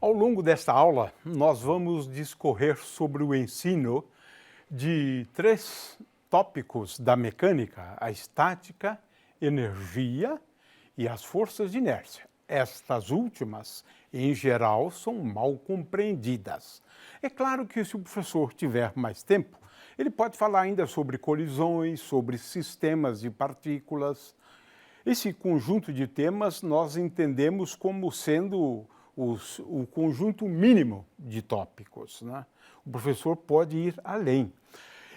Ao longo desta aula, nós vamos discorrer sobre o ensino de três tópicos da mecânica: a estática, energia e as forças de inércia. Estas últimas, em geral, são mal compreendidas. É claro que se o professor tiver mais tempo, ele pode falar ainda sobre colisões, sobre sistemas de partículas. Esse conjunto de temas nós entendemos como sendo o conjunto mínimo de tópicos, né? O professor pode ir além.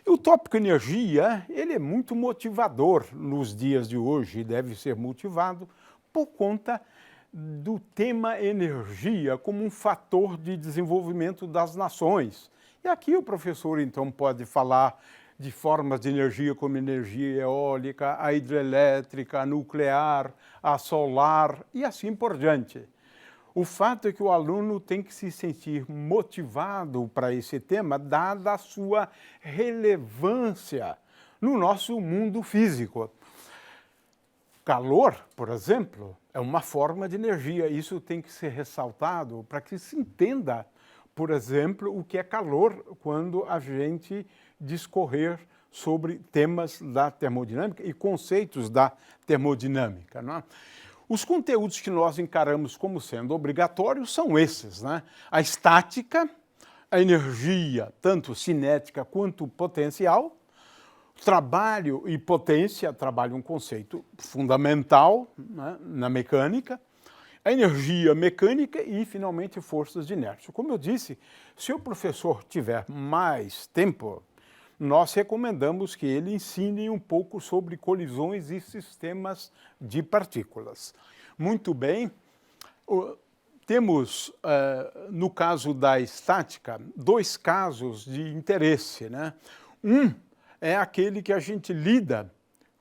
E o tópico energia, ele é muito motivador nos dias de hoje, deve ser motivado por conta do tema energia como um fator de desenvolvimento das nações. E aqui o professor, então, pode falar de formas de energia como energia eólica, a hidrelétrica, a nuclear, a solar e assim por diante. O fato é que o aluno tem que se sentir motivado para esse tema, dada a sua relevância no nosso mundo físico. Calor, por exemplo, é uma forma de energia. Isso tem que ser ressaltado para que se entenda, por exemplo, o que é calor quando a gente discorrer sobre temas da termodinâmica e conceitos da termodinâmica, não é? Os conteúdos que nós encaramos como sendo obrigatórios são esses, né? A estática, a energia, tanto cinética quanto potencial, trabalho e potência, trabalho é um conceito fundamental, né, na mecânica, a energia mecânica e, finalmente, forças de inércia. Como eu disse, se o professor tiver mais tempo, nós recomendamos que ele ensine um pouco sobre colisões e sistemas de partículas. Muito bem, temos, no caso da estática, dois casos de interesse, né? Um é aquele que a gente lida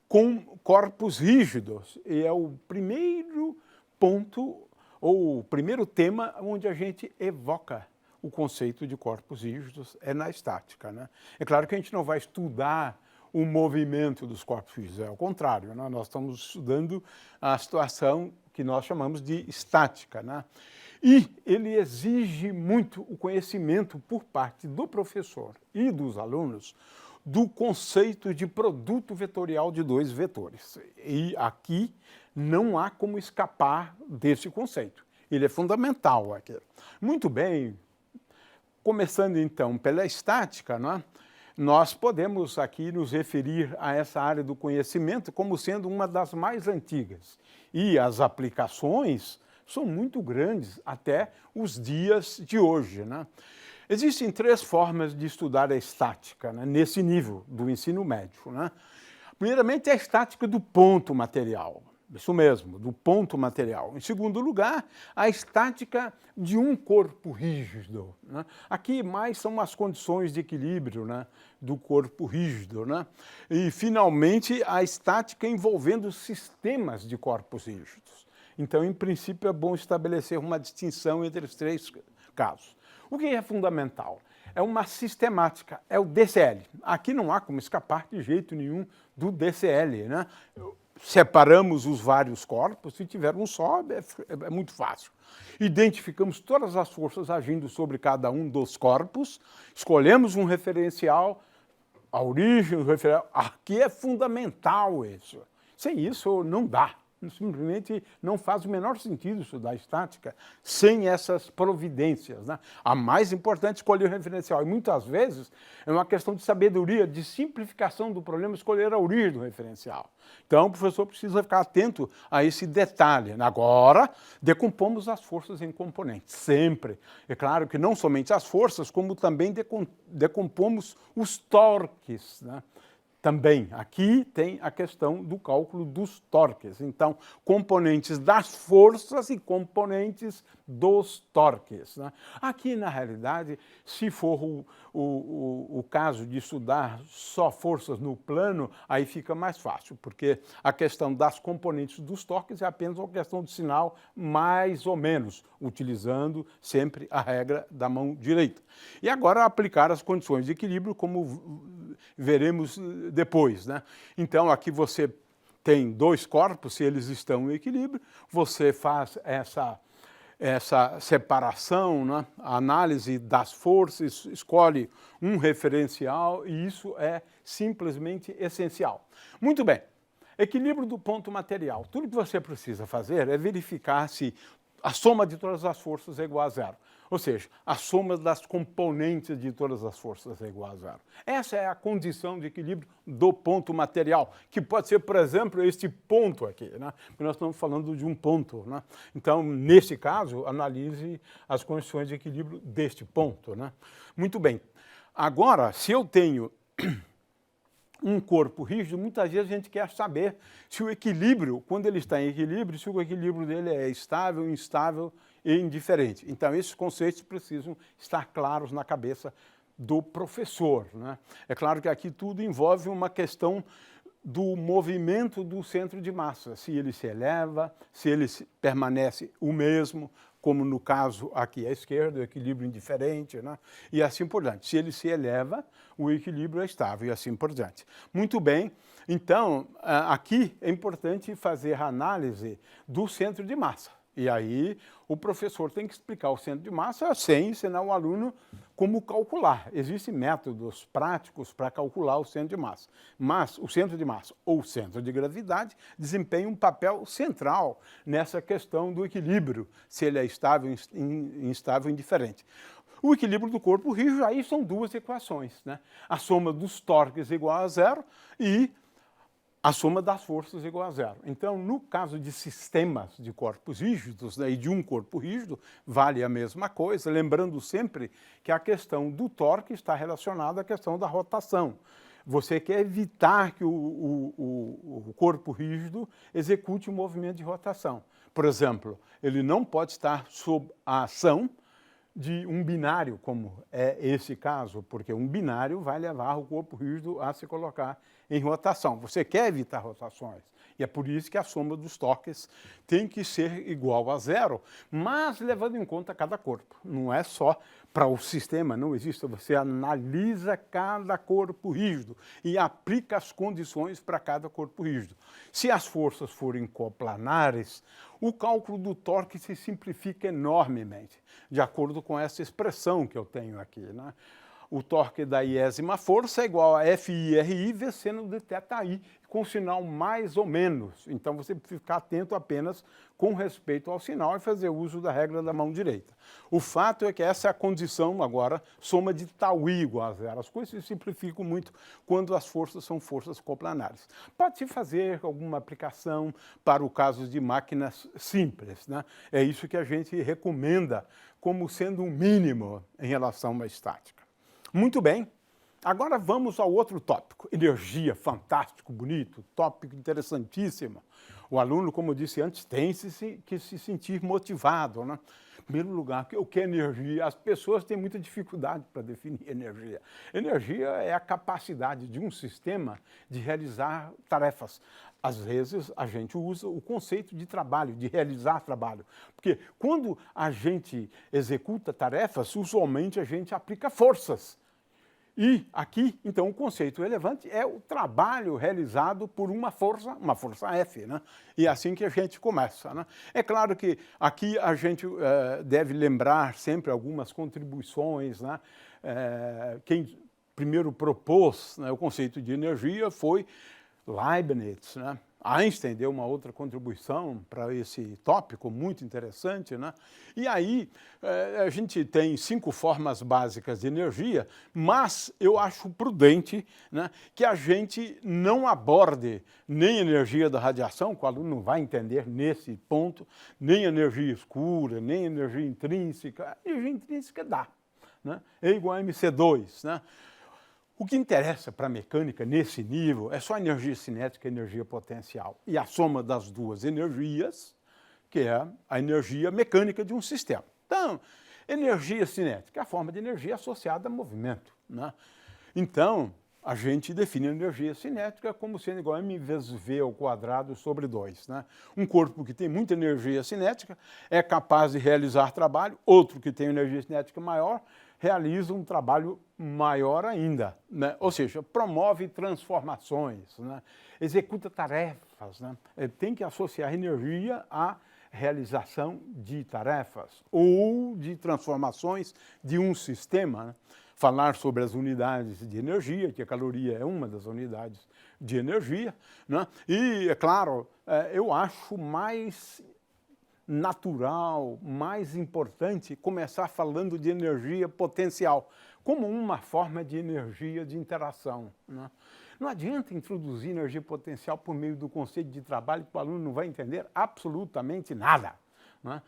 com corpos rígidos, e é o primeiro ponto, ou o primeiro tema onde a gente evoca o conceito de corpos rígidos, é na estática, né? É claro que a gente não vai estudar o movimento dos corpos rígidos, é ao contrário, né? Nós estamos estudando a situação que nós chamamos de estática, né? E ele exige muito o conhecimento por parte do professor e dos alunos do conceito de produto vetorial de dois vetores. E aqui não há como escapar desse conceito. Ele é fundamental aqui. Muito bem. Começando, então, pela estática, né, nós podemos aqui nos referir a essa área do conhecimento como sendo uma das mais antigas. E as aplicações são muito grandes até os dias de hoje, né? Existem três formas de estudar a estática, né, nesse nível do ensino médio, né? Primeiramente, a estática do ponto material. Isso mesmo, do ponto material. Em segundo lugar, a estática de um corpo rígido, né? Aqui mais são as condições de equilíbrio, né, do corpo rígido, né? E, finalmente, a estática envolvendo sistemas de corpos rígidos. Então, em princípio, é bom estabelecer uma distinção entre os três casos. O que é fundamental? É uma sistemática, é o DCL. Aqui não há como escapar de jeito nenhum do DCL, né? Separamos os vários corpos, se tiver um só, é muito fácil. Identificamos todas as forças agindo sobre cada um dos corpos, escolhemos um referencial, a origem do referencial. Aqui é fundamental isso. Sem isso não dá. Simplesmente não faz o menor sentido estudar estática sem essas providências, né? A mais importante é escolher o referencial. E muitas vezes é uma questão de sabedoria, de simplificação do problema, escolher a origem do referencial. Então o professor precisa ficar atento a esse detalhe. Agora, decompomos as forças em componentes, sempre. É claro que não somente as forças, como também decompomos os torques, né? Também, aqui tem a questão do cálculo dos torques. Então, componentes das forças e componentes dos torques, né? Aqui, na realidade, se for o caso de estudar só forças no plano, aí fica mais fácil, porque a questão das componentes dos torques é apenas uma questão de sinal, mais ou menos, utilizando sempre a regra da mão direita. E agora aplicar as condições de equilíbrio, como veremos depois, né? Então, aqui você tem dois corpos, se eles estão em equilíbrio, você faz essa essa separação, né? A análise das forças, escolhe um referencial e isso é simplesmente essencial. Muito bem, equilíbrio do ponto material. Tudo que você precisa fazer é verificar se a soma de todas as forças é igual a zero. Ou seja, a soma das componentes de todas as forças é igual a zero. Essa é a condição de equilíbrio do ponto material, que pode ser, por exemplo, este ponto aqui, né? Porque nós estamos falando de um ponto, né? Então, nesse caso, analise as condições de equilíbrio deste ponto, né? Muito bem. Agora, se eu tenho um corpo rígido, muitas vezes a gente quer saber se o equilíbrio, quando ele está em equilíbrio, se o equilíbrio dele é estável, instável e indiferente. Então, esses conceitos precisam estar claros na cabeça do professor, né? É claro que aqui tudo envolve uma questão do movimento do centro de massa, se ele se eleva, se ele permanece o mesmo, como no caso aqui à esquerda, o equilíbrio indiferente, né? E assim por diante. Se ele se eleva, o equilíbrio é estável e assim por diante. Muito bem, então aqui é importante fazer a análise do centro de massa. E aí o professor tem que explicar o centro de massa sem ensinar o aluno como calcular. Existem métodos práticos para calcular o centro de massa. Mas o centro de massa ou centro de gravidade desempenha um papel central nessa questão do equilíbrio, se ele é estável, instável ou indiferente. O equilíbrio do corpo rígido, aí são duas equações, né? A soma dos torques é igual a zero e a soma das forças é igual a zero. Então, no caso de sistemas de corpos rígidos, né, e de um corpo rígido, vale a mesma coisa, lembrando sempre que a questão do torque está relacionada à questão da rotação. Você quer evitar que o corpo rígido execute um movimento de rotação. Por exemplo, ele não pode estar sob a ação de um binário, como é esse caso, porque um binário vai levar o corpo rígido a se colocar em rotação. Você quer evitar rotações, e é por isso que a soma dos torques tem que ser igual a zero, mas levando em conta cada corpo. Não é só para o sistema, não existe. Você analisa cada corpo rígido e aplica as condições para cada corpo rígido. Se as forças forem coplanares, o cálculo do torque se simplifica enormemente, de acordo com essa expressão que eu tenho aqui, né? O torque da iésima força é igual a FI/RI vezes seno de θi, com sinal mais ou menos. Então, você precisa ficar atento apenas com respeito ao sinal e fazer uso da regra da mão direita. O fato é que essa é a condição, agora, soma de τi igual a zero. As coisas se simplificam muito quando as forças são forças coplanares. Pode-se fazer alguma aplicação para o caso de máquinas simples, né? É isso que a gente recomenda como sendo um mínimo em relação à estática. Muito bem, agora vamos ao outro tópico, energia, fantástico, bonito, tópico interessantíssimo. O aluno, como eu disse antes, tem que se sentir motivado, né? Em primeiro lugar, o que é energia? As pessoas têm muita dificuldade para definir energia. Energia é a capacidade de um sistema de realizar tarefas. Às vezes, a gente usa o conceito de trabalho, de realizar trabalho. Porque quando a gente executa tarefas, usualmente a gente aplica forças. E aqui, então, o conceito relevante é o trabalho realizado por uma força F, né? E é assim que a gente começa, né? É claro que aqui a gente deve lembrar sempre algumas contribuições, né? Quem primeiro propôs, né, o conceito de energia foi Leibniz, né? Einstein deu uma outra contribuição para esse tópico muito interessante, né? E aí a gente tem 5 formas básicas de energia, mas eu acho prudente, né, que a gente não aborde nem energia da radiação, que o aluno não vai entender nesse ponto, nem energia escura, nem energia intrínseca. A energia intrínseca dá, né? É igual a MC2, né? O que interessa para a mecânica nesse nível é só a energia cinética e a energia potencial. E a soma das duas energias, que é a energia mecânica de um sistema. Então, energia cinética é a forma de energia associada a movimento, né? Então, a gente define a energia cinética como sendo igual a m vezes v ao quadrado sobre 2, né? Um corpo que tem muita energia cinética é capaz de realizar trabalho, outro que tem energia cinética maior realiza um trabalho maior ainda, né? Ou seja, promove transformações, né? Executa tarefas, né? Tem que associar energia a realização de tarefas ou de transformações de um sistema, né? Falar sobre as unidades de energia, que a caloria é uma das unidades de energia, né? E, é claro, eu acho mais natural, mais importante começar falando de energia potencial, como uma forma de energia de interação, né? Não adianta introduzir energia potencial por meio do conceito de trabalho, que o aluno não vai entender absolutamente nada, né?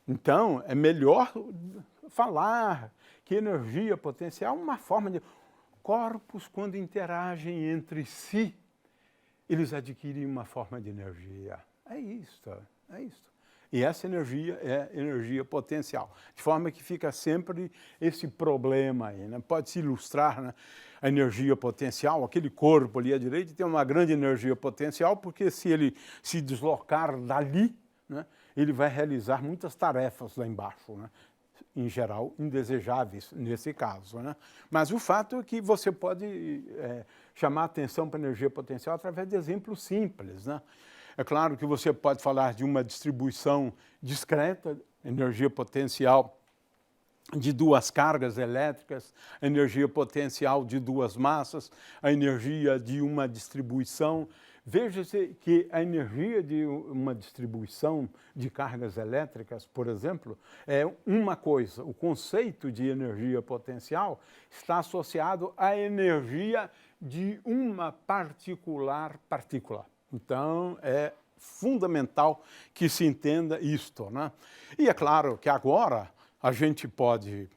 Então, é melhor falar que energia potencial é uma forma de... Corpos, quando interagem entre si, eles adquirem uma forma de energia. É isto, é isto. E essa energia é energia potencial. De forma que fica sempre esse problema aí, né? Pode se ilustrar, né? A energia potencial, aquele corpo ali à direita tem uma grande energia potencial, porque se ele se deslocar dali, né, ele vai realizar muitas tarefas lá embaixo, né? Em geral, indesejáveis nesse caso, né? Mas o fato é que você pode chamar a atenção para a energia potencial através de exemplos simples, né? É claro que você pode falar de uma distribuição discreta, energia potencial de duas cargas elétricas, a energia potencial de duas massas, a energia de uma distribuição. Veja-se que a energia de uma distribuição de cargas elétricas, por exemplo, é uma coisa. O conceito de energia potencial está associado à energia de uma particular partícula. Então, é fundamental que se entenda isto, né? E é claro que agora a gente pode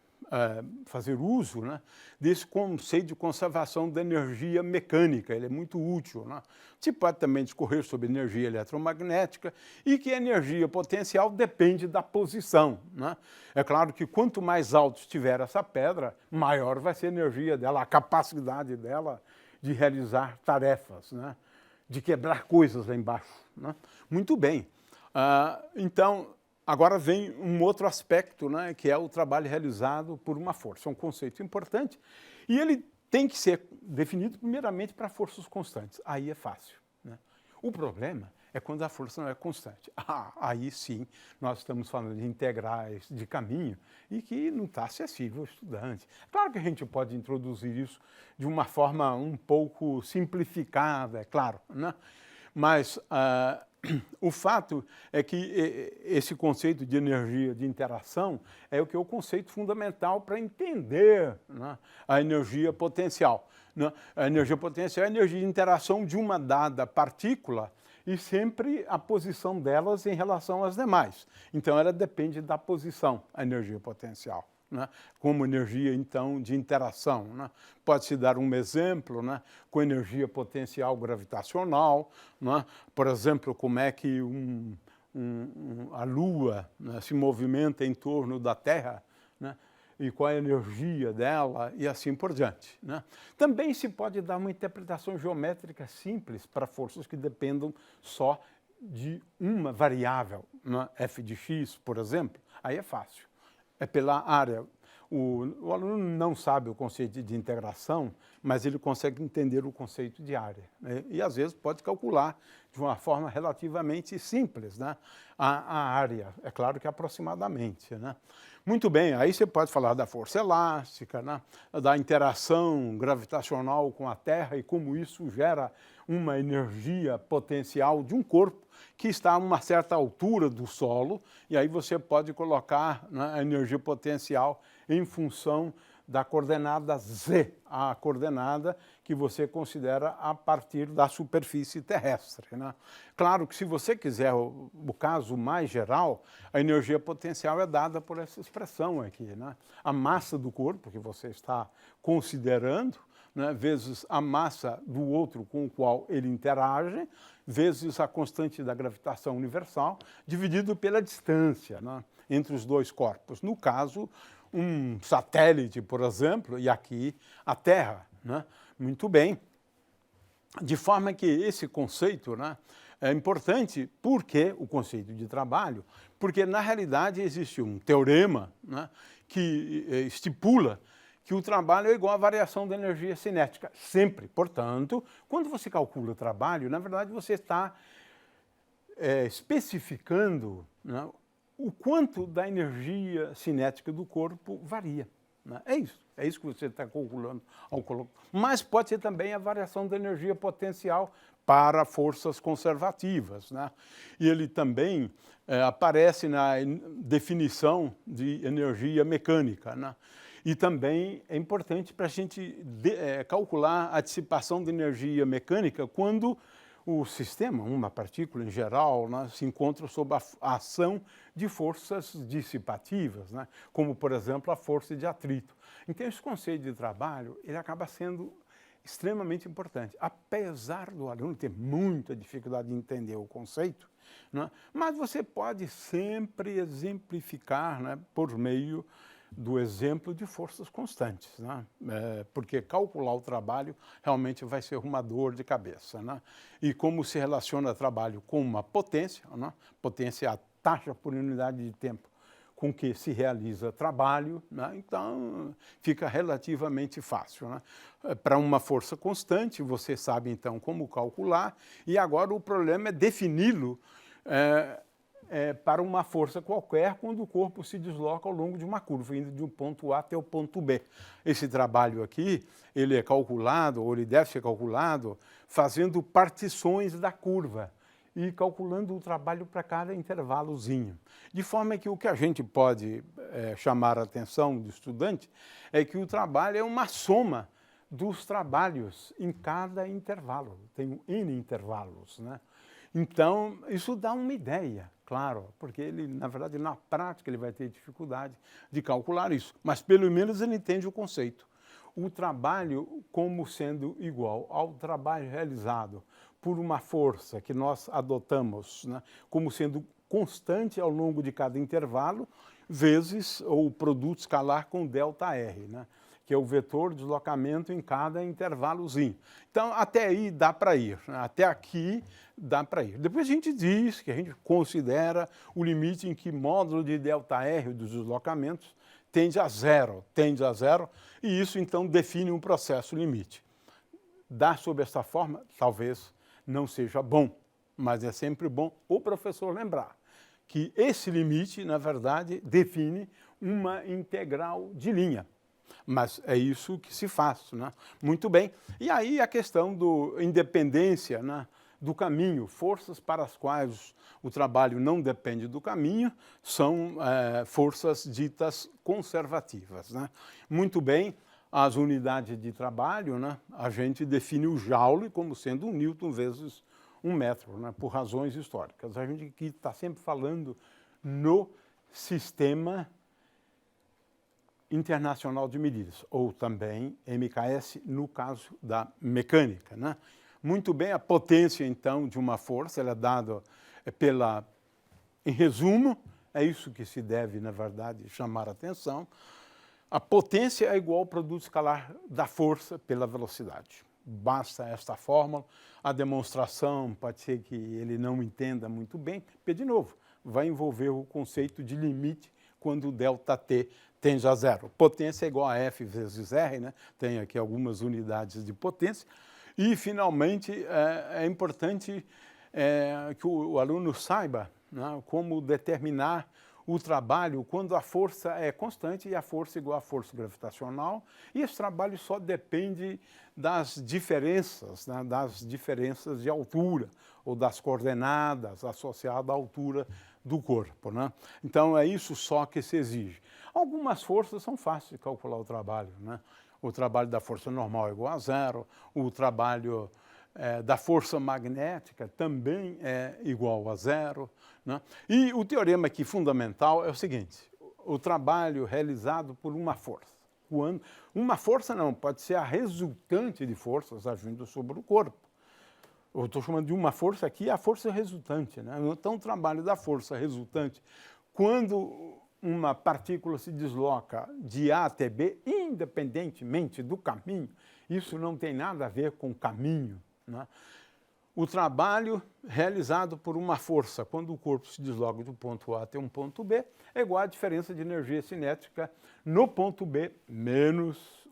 fazer uso, né, desse conceito de conservação da energia mecânica. Ele é muito útil, né? Se pode também discorrer sobre energia eletromagnética e que a energia potencial depende da posição, né? É claro que quanto mais alto estiver essa pedra, maior vai ser a energia dela, a capacidade dela de realizar tarefas, né? De quebrar coisas lá embaixo, né? Muito bem. Então, agora vem um outro aspecto, né, que é o trabalho realizado por uma força. É um conceito importante e ele tem que ser definido primeiramente para forças constantes. Aí é fácil, né? O problema é quando a força não é constante. Aí sim, nós estamos falando de integrais de caminho e que não está acessível ao estudante. Claro que a gente pode introduzir isso de uma forma um pouco simplificada, é claro, né? Mas o fato é que esse conceito de energia de interação é o que é o conceito fundamental para entender, né, a energia potencial, né? A energia potencial é a energia de interação de uma dada partícula e sempre a posição delas em relação às demais. Então, ela depende da posição, a energia potencial, né? Como energia, então, de interação, né? Pode-se dar um exemplo, né, com energia potencial gravitacional, né? Por exemplo, como é que a Lua, né, se movimenta em torno da Terra, né? E qual é a energia dela e assim por diante, né? Também se pode dar uma interpretação geométrica simples para forças que dependam só de uma variável, né? F de x, por exemplo. Aí é fácil. É pela área. O aluno não sabe o conceito de integração, mas ele consegue entender o conceito de área, né? E, às vezes, pode calcular de uma forma relativamente simples, né, a área. É claro que aproximadamente, né? Muito bem, aí você pode falar da força elástica, né, da interação gravitacional com a Terra e como isso gera uma energia potencial de um corpo que está a uma certa altura do solo, e aí você pode colocar, né, a energia potencial em função da coordenada z, a coordenada que você considera a partir da superfície terrestre, né? Claro que se você quiser o caso mais geral, a energia potencial é dada por essa expressão aqui, né? A massa do corpo que você está considerando, né, vezes a massa do outro com o qual ele interage, vezes a constante da gravitação universal, dividido pela distância, né, entre os dois corpos. No caso, um satélite, por exemplo, e aqui a Terra, né? Muito bem. De forma que esse conceito, né, é importante. Por que o conceito de trabalho? Porque, na realidade, existe um teorema, né, que estipula que o trabalho é igual à variação da energia cinética, sempre. Portanto, quando você calcula o trabalho, na verdade, você está especificando, né, o quanto da energia cinética do corpo varia. Né? É isso que você está calculando ao colocar. Mas pode ser também a variação da energia potencial para forças conservativas. Né? E ele também aparece na definição de energia mecânica. Né? E também é importante para a gente calcular a dissipação de energia mecânica quando o sistema, uma partícula em geral, né, se encontra sob a ação de forças dissipativas, né, como, por exemplo, a força de atrito. Então, esse conceito de trabalho ele acaba sendo extremamente importante. Apesar do aluno ter muita dificuldade de entender o conceito, né, mas você pode sempre exemplificar, né, por meio do exemplo de forças constantes, né? Porque calcular o trabalho realmente vai ser uma dor de cabeça. Né? E como se relaciona trabalho com uma potência, né? Potência é a taxa por unidade de tempo com que se realiza trabalho, né? Então fica relativamente fácil. Né? Para uma força constante, você sabe então como calcular, e agora o problema é defini-lo para uma força qualquer quando o corpo se desloca ao longo de uma curva, indo de um ponto A até o ponto B. Esse trabalho aqui, ele é calculado, ou ele deve ser calculado, fazendo partições da curva e calculando o trabalho para cada intervalozinho. De forma que o que a gente pode chamar a atenção do estudante é que o trabalho é uma soma dos trabalhos em cada intervalo. Tem N intervalos, né? Então, isso dá uma ideia, claro, porque ele, na verdade, na prática, ele vai ter dificuldade de calcular isso, mas pelo menos ele entende o conceito. O trabalho como sendo igual ao trabalho realizado por uma força que nós adotamos, né, como sendo constante ao longo de cada intervalo, vezes o produto escalar com ΔR, né, que é o vetor de deslocamento em cada intervalozinho. Então, até aí dá para ir, né? Até aqui dá para ir. Depois a gente diz que a gente considera o limite em que módulo de ΔR dos deslocamentos tende a zero, e isso então define um processo limite. Dar sob essa forma, talvez não seja bom, mas é sempre bom o professor lembrar que esse limite, na verdade, define uma integral de linha. Mas é isso que se faz, né? Muito bem. E aí a questão da independência, né, do caminho, forças para as quais o trabalho não depende do caminho, são forças ditas conservativas. Né? Muito bem, as unidades de trabalho, né, a gente define o Joule como sendo 1 Newton vezes 1 metro, né, por razões históricas. A gente aqui está sempre falando no sistema internacional de medidas, ou também MKS, no caso da mecânica. Né? Muito bem, a potência, então, de uma força, ela é dada em resumo, é isso que se deve, na verdade, chamar a atenção. A potência é igual ao produto escalar da força pela velocidade. Basta esta fórmula. A demonstração pode ser que ele não entenda muito bem, porque, de novo, vai envolver o conceito de limite quando o ΔT tende a zero. Potência é igual a F vezes R, né? Tem aqui algumas unidades de potência. E, finalmente, é importante que o aluno saiba, né, como determinar o trabalho quando a força é constante e a força é igual à força gravitacional. E esse trabalho só depende das diferenças, né, de altura ou das coordenadas associadas à altura do corpo. Né? Então, é isso só que se exige. Algumas forças são fáceis de calcular o trabalho. Né? O trabalho da força normal é igual a zero, o trabalho da força magnética também é igual a zero. Né? E o teorema aqui fundamental é o seguinte: o trabalho realizado por uma força. Uma força não, pode ser a resultante de forças agindo sobre o corpo. Eu estou chamando de uma força aqui, a força resultante. Né? Então, o trabalho da força resultante, quando uma partícula se desloca de A até B, independentemente do caminho, isso não tem nada a ver com caminho. Né? O trabalho realizado por uma força, quando o corpo se desloca do ponto A até um ponto B, é igual à diferença de energia cinética no ponto B menos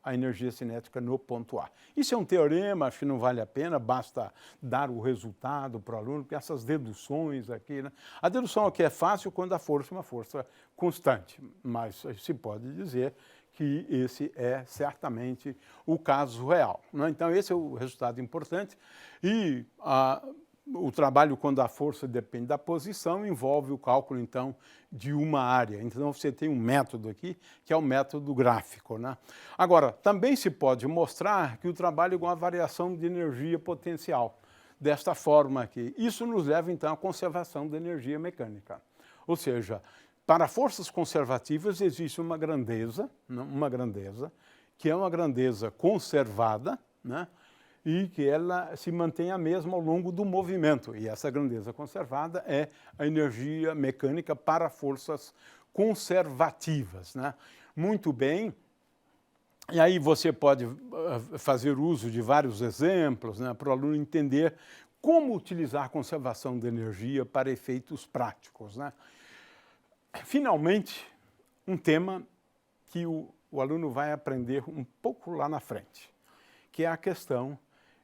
a energia cinética no ponto A. Isso é um teorema, acho que não vale a pena, basta dar o resultado para o aluno, porque essas deduções aqui, né? A dedução aqui é fácil quando a força é uma força constante, mas se pode dizer que esse é certamente o caso real, né? Então esse é o resultado importante e o trabalho, quando a força depende da posição, envolve o cálculo, então, de uma área. Então, você tem um método aqui, que é o método gráfico, né? Agora, também se pode mostrar que o trabalho é igual à variação de energia potencial, desta forma aqui. Isso nos leva, então, à conservação da energia mecânica. Ou seja, para forças conservativas existe uma grandeza, que é uma grandeza conservada, né? E que ela se mantém a mesma ao longo do movimento. E essa grandeza conservada é a energia mecânica para forças conservativas, né? Muito bem. E aí você pode fazer uso de vários exemplos, né, para o aluno entender como utilizar a conservação de energia para efeitos práticos, né? Finalmente, um tema que o aluno vai aprender um pouco lá na frente, que é a questão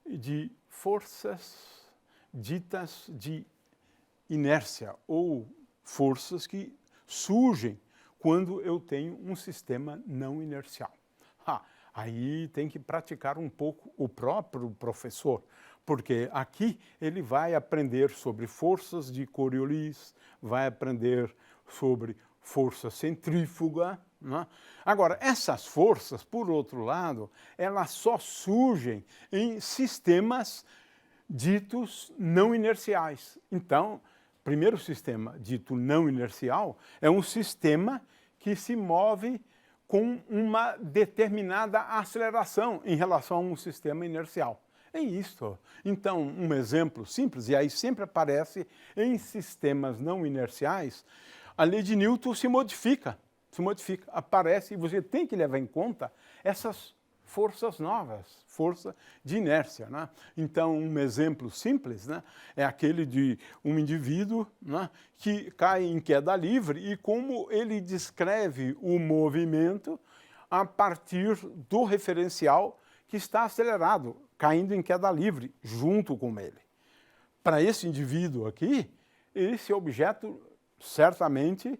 de forças ditas de inércia ou forças que surgem quando eu tenho um sistema não inercial. Aí tem que praticar um pouco o próprio professor, porque aqui ele vai aprender sobre forças de Coriolis, vai aprender sobre força centrífuga, né? Agora, essas forças, por outro lado, elas só surgem em sistemas ditos não inerciais. Então, primeiro sistema dito não inercial é um sistema que se move com uma determinada aceleração em relação a um sistema inercial. É isso. Então, um exemplo simples, e aí sempre aparece em sistemas não inerciais, a lei de Newton se modifica, aparece, e você tem que levar em conta essas forças novas, força de inércia, né? Então, um exemplo simples, né, é aquele de um indivíduo, né, que cai em queda livre e como ele descreve o movimento a partir do referencial que está acelerado, caindo em queda livre junto com ele. Para esse indivíduo aqui, esse objeto certamente,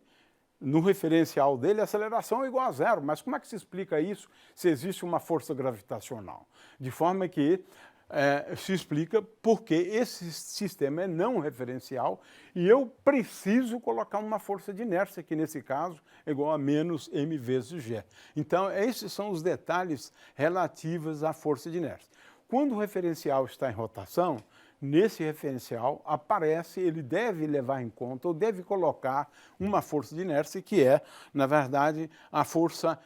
no referencial dele, a aceleração é igual a zero. Mas como é que se explica isso se existe uma força gravitacional? De forma que se explica porque esse sistema é não referencial e eu preciso colocar uma força de inércia, que nesse caso é igual a menos m vezes g. Então, esses são os detalhes relativos à força de inércia. Quando o referencial está em rotação, nesse referencial aparece, ele deve levar em conta ou deve colocar uma força de inércia que é, na verdade, a força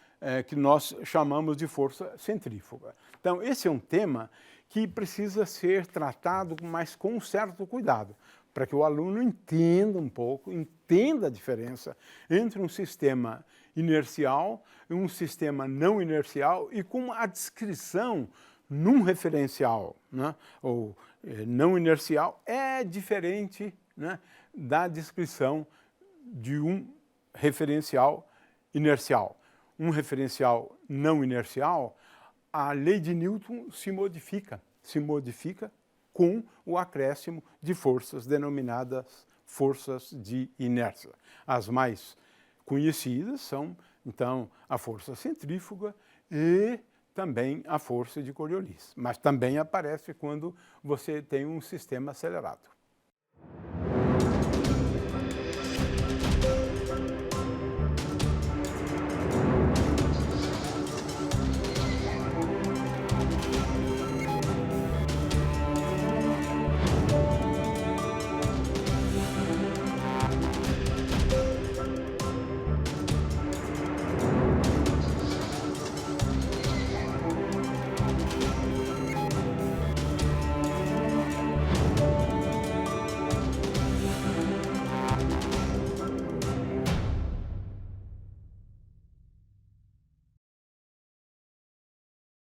que nós chamamos de força centrífuga. Então, esse é um tema que precisa ser tratado mais com um certo cuidado, para que o aluno entenda um pouco, entenda a diferença entre um sistema inercial e um sistema não inercial e com a descrição num referencial, né, ou não inercial, é diferente, né, da descrição de um referencial inercial. Um referencial não inercial, a lei de Newton se modifica com o acréscimo de forças denominadas forças de inércia. As mais conhecidas são, então, a força centrífuga e também a força de Coriolis, mas também aparece quando você tem um sistema acelerado.